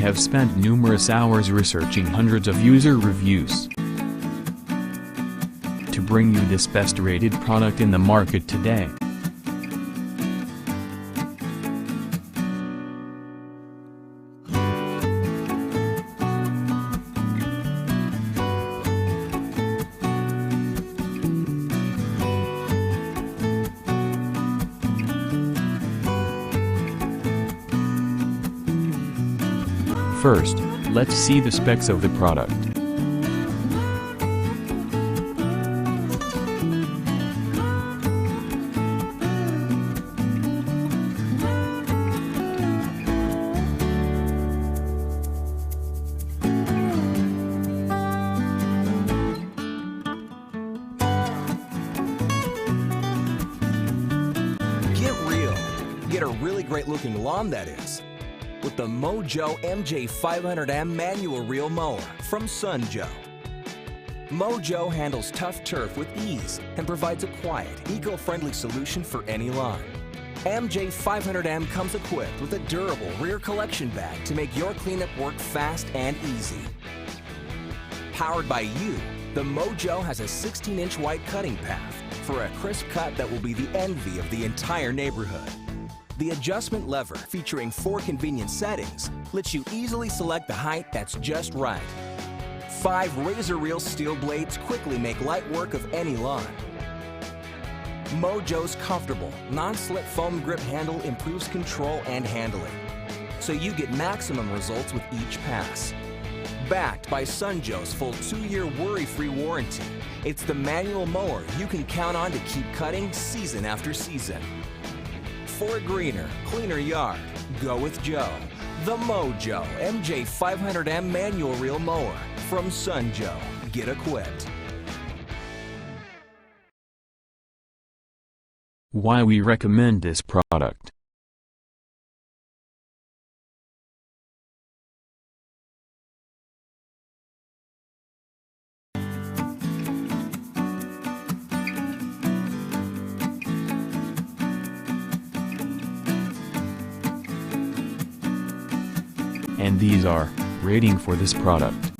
have spent numerous hours researching hundreds of user reviews to bring you this best-rated product in the market today. First, let's see the specs of the product. Get real. Get a really great looking lawn, that is, with the Joe MJ500M Manual Reel Mower from Joe. Joe handles tough turf with ease and provides a quiet, eco-friendly solution for any lawn. MJ500M comes equipped with a durable rear collection bag to make your cleanup work fast and easy. Powered by you, the Joe has a 16-inch wide cutting path for a crisp cut that will be the envy of the entire neighborhood. The adjustment lever, featuring 4 convenient settings, lets you easily select the height that's just right. 5 razor reel steel blades quickly make light work of any lawn. Joe's comfortable, non-slip foam grip handle improves control and handling, so you get maximum results with each pass. Backed by Joe's full 2-year worry-free warranty, it's the manual mower you can count on to keep cutting season after season. For a greener, cleaner yard, go with Joe. The Joe MJ500M Manual Reel Mower from Joe. Get equipped. Why we recommend this product. And these are rating for this product.